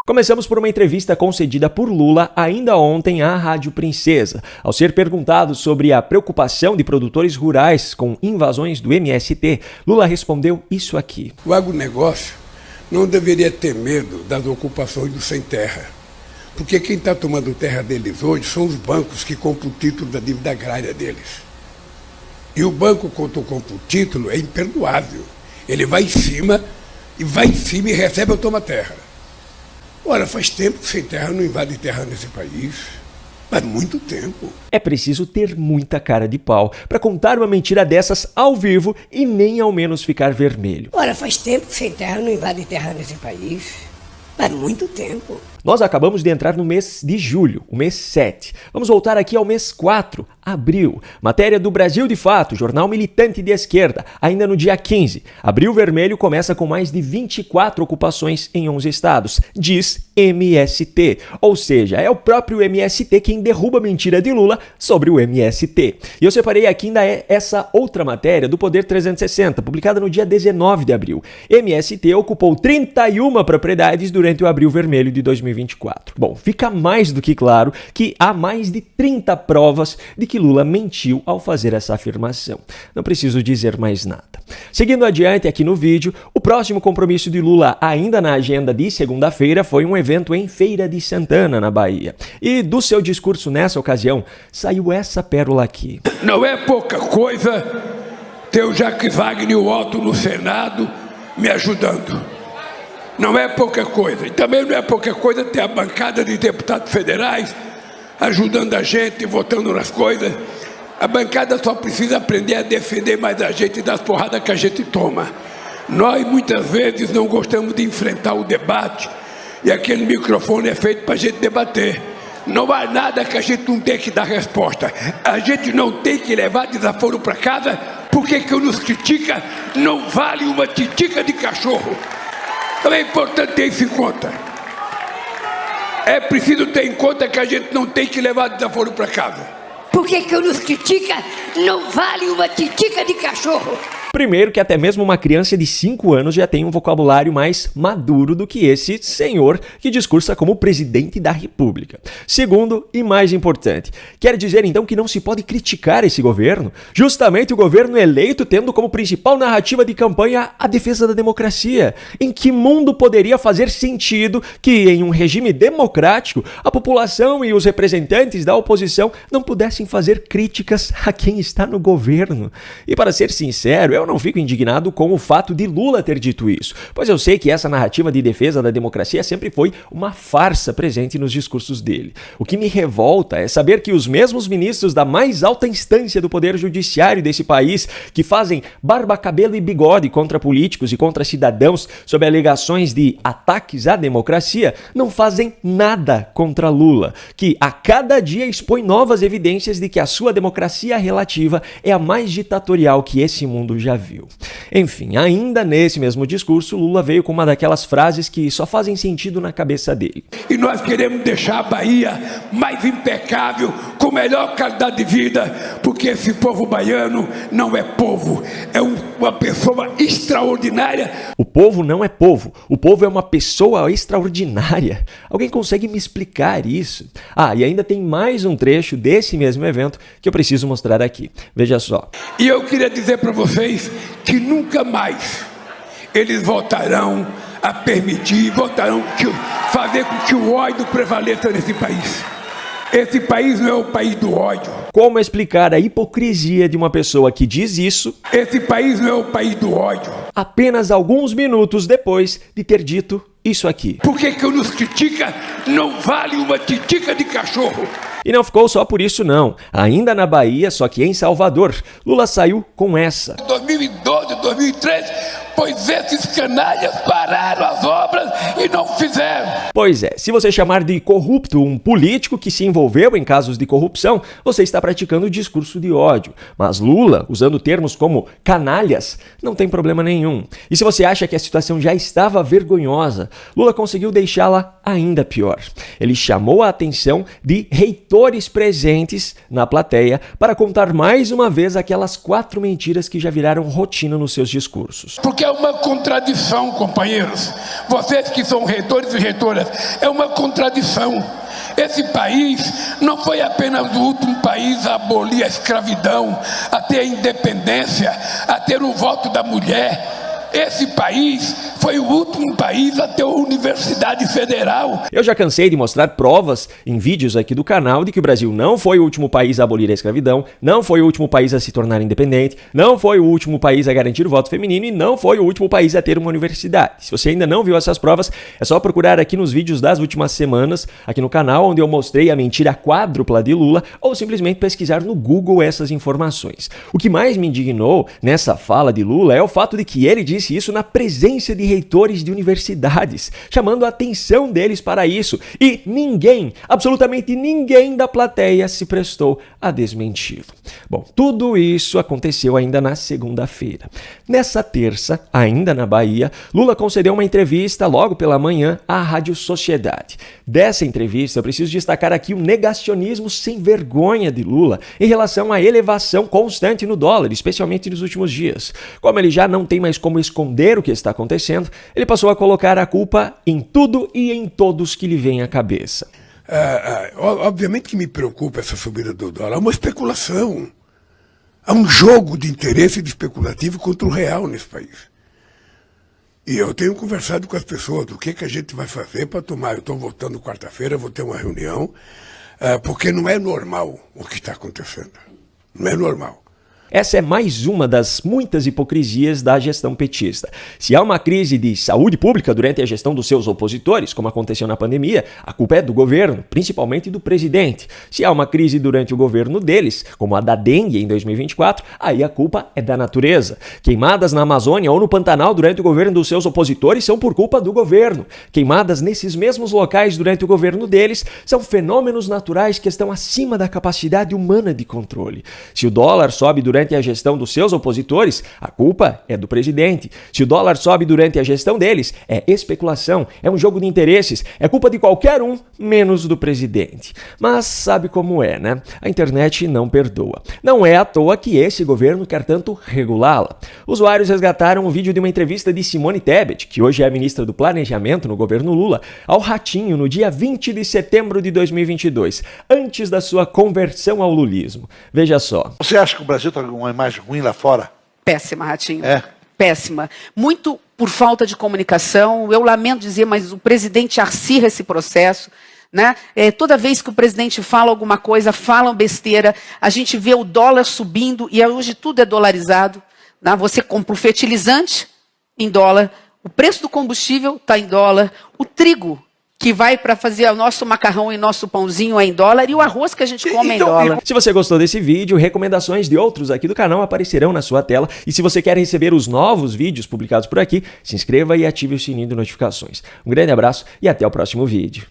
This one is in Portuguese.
Começamos por uma entrevista concedida por Lula ainda ontem à Rádio Princesa. Ao ser perguntado sobre a preocupação de produtores rurais com invasões do MST, Lula respondeu isso aqui. O agronegócio não deveria ter medo das ocupações do sem terra, porque quem está tomando terra deles hoje são os bancos que compram o título da dívida agrária deles. E o banco, quando compra o título, é imperdoável. Ele vai em cima e recebe ou toma terra. Ora, faz tempo que sem terra não invade terra nesse país. Faz muito tempo. É preciso ter muita cara de pau para contar uma mentira dessas ao vivo e nem ao menos ficar vermelho. Ora, faz tempo que sem terra não invade terra nesse país. Faz muito tempo. Nós acabamos de entrar no mês de julho, o mês 7. Vamos voltar aqui ao mês 4, abril. Matéria do Brasil de Fato, jornal militante de esquerda, ainda no dia 15. Abril Vermelho começa com mais de 24 ocupações em 11 estados. Diz MST, ou seja, é o próprio MST quem derruba a mentira de Lula sobre o MST. E eu separei aqui ainda essa outra matéria do Poder 360, publicada no dia 19 de abril. MST ocupou 31 propriedades durante o Abril Vermelho de 2024. Bom, fica mais do que claro que há mais de 30 provas de que Lula mentiu ao fazer essa afirmação. Não preciso dizer mais nada. Seguindo adiante aqui no vídeo, o próximo compromisso de Lula ainda na agenda de segunda-feira foi um evento em Feira de Santana, na Bahia. E do seu discurso nessa ocasião, saiu essa pérola aqui. Não é pouca coisa ter o Jacques Wagner e o Otto no Senado me ajudando. Não é pouca coisa. E também não é pouca coisa ter a bancada de deputados federais ajudando a gente, votando nas coisas. A bancada só precisa aprender a defender mais a gente das porradas que a gente toma. Nós, muitas vezes, não gostamos de enfrentar o debate e aquele microfone é feito para a gente debater. Não há nada que a gente não tenha que dar resposta. A gente não tem que levar desaforo para casa porque quem nos critica não vale uma titica de cachorro. Então é importante ter isso em conta. É preciso ter em conta que a gente não tem que levar desaforo para casa. Porque quem nos critica não vale uma titica de cachorro. Primeiro que até mesmo uma criança de 5 anos já tem um vocabulário mais maduro do que esse senhor que discursa como presidente da República. Segundo e mais importante, quer dizer então que não se pode criticar esse governo? Justamente o governo eleito tendo como principal narrativa de campanha a defesa da democracia. Em que mundo poderia fazer sentido que em um regime democrático a população e os representantes da oposição não pudessem fazer críticas a quem está no governo? E para ser sincero, eu não fico indignado com o fato de Lula ter dito isso, pois eu sei que essa narrativa de defesa da democracia sempre foi uma farsa presente nos discursos dele. O que me revolta é saber que os mesmos ministros da mais alta instância do poder judiciário desse país, que fazem barba, cabelo e bigode contra políticos e contra cidadãos sob alegações de ataques à democracia, não fazem nada contra Lula, que a cada dia expõe novas evidências de que a sua democracia relativa é a mais ditatorial que esse mundo já viu. Enfim, ainda nesse mesmo discurso, Lula veio com uma daquelas frases que só fazem sentido na cabeça dele. E nós queremos deixar a Bahia mais impecável, com melhor qualidade de vida, porque esse povo baiano não é povo, é uma pessoa extraordinária. O povo não é povo, o povo é uma pessoa extraordinária. Alguém consegue me explicar isso? Ah, e ainda tem mais um trecho desse mesmo evento que eu preciso mostrar aqui. Veja só. E eu queria dizer para vocês que nunca mais eles voltarão a permitir, fazer com que o ódio prevaleça nesse país. Esse país não é o país do ódio. Como explicar a hipocrisia de uma pessoa que diz isso? Esse país não é o país do ódio. Apenas alguns minutos depois de ter dito isso aqui. Porque quem nos critica não vale uma titica de cachorro. E não ficou só por isso não. Ainda na Bahia, só que em Salvador, Lula saiu com essa. 2012, 2013, pois esses canalhas pararam as obras e não fizeram. Pois é, se você chamar de corrupto um político que se envolveu em casos de corrupção, você está praticando o discurso de ódio. Mas Lula, usando termos como canalhas, não tem problema nenhum. E se você acha que a situação já estava vergonhosa, Lula conseguiu deixá-la ainda pior. Ele chamou a atenção de reitores presentes na plateia para contar mais uma vez aquelas 4 mentiras que já viraram rotina nos seus discursos. Porque é uma contradição, companheiros. Vocês que são reitores e reitoras, é uma contradição. Esse país não foi apenas o último país a abolir a escravidão, a ter a independência, a ter o voto da mulher. Esse país foi o último país a ter uma universidade federal. Eu já cansei de mostrar provas em vídeos aqui do canal de que o Brasil não foi o último país a abolir a escravidão, não foi o último país a se tornar independente, não foi o último país a garantir o voto feminino e não foi o último país a ter uma universidade. Se você ainda não viu essas provas, é só procurar aqui nos vídeos das últimas semanas, aqui no canal, onde eu mostrei a mentira quádrupla de Lula, ou simplesmente pesquisar no Google essas informações. O que mais me indignou nessa fala de Lula é o fato de que ele disse isso na presença de reitores de universidades, chamando a atenção deles para isso. E ninguém, absolutamente ninguém da plateia se prestou a desmenti-lo. Bom, tudo isso aconteceu ainda na segunda-feira. Nessa terça, ainda na Bahia, Lula concedeu uma entrevista logo pela manhã à Rádio Sociedade. Dessa entrevista, eu preciso destacar aqui o negacionismo sem vergonha de Lula em relação à elevação constante no dólar, especialmente nos últimos dias. Como ele já não tem mais como esconder o que está acontecendo, ele passou a colocar a culpa em tudo e em todos que lhe vem à cabeça. Obviamente que me preocupa essa subida do dólar. É uma especulação. Há um jogo de interesse especulativo contra o real nesse país. E eu tenho conversado com as pessoas do que a gente vai fazer para tomar. Eu estou voltando quarta-feira, vou ter uma reunião, porque não é normal o que está acontecendo. Não é normal. Essa é mais uma das muitas hipocrisias da gestão petista. Se há uma crise de saúde pública durante a gestão dos seus opositores, como aconteceu na pandemia, a culpa é do governo, principalmente do presidente. Se há uma crise durante o governo deles, como a da dengue em 2024, aí a culpa é da natureza. Queimadas na Amazônia ou no Pantanal durante o governo dos seus opositores são por culpa do governo. Queimadas nesses mesmos locais durante o governo deles são fenômenos naturais que estão acima da capacidade humana de controle. Se o dólar sobe durante a gestão dos seus opositores, a culpa é do presidente. Se o dólar sobe durante a gestão deles, é especulação, é um jogo de interesses, é culpa de qualquer um, menos do presidente. Mas sabe como é, né? A internet não perdoa. Não é à toa que esse governo quer tanto regulá-la. Usuários resgataram o vídeo de uma entrevista de Simone Tebet, que hoje é a ministra do Planejamento no governo Lula, ao Ratinho no dia 20 de setembro de 2022, antes da sua conversão ao lulismo. Veja só. Você acha que o Brasil está com uma imagem ruim lá fora? Péssima, Ratinho. É? Péssima. Muito por falta de comunicação. Eu lamento dizer, mas o presidente acirra esse processo. Né? Toda vez que o presidente fala alguma coisa, falam besteira, a gente vê o dólar subindo e hoje tudo é dolarizado. Né? Você compra o fertilizante em dólar, o preço do combustível está em dólar, o trigo que vai para fazer o nosso macarrão e nosso pãozinho é em dólar, e o arroz que a gente come é em dólar. Se você gostou desse vídeo, recomendações de outros aqui do canal aparecerão na sua tela. E se você quer receber os novos vídeos publicados por aqui, se inscreva e ative o sininho de notificações. Um grande abraço e até o próximo vídeo.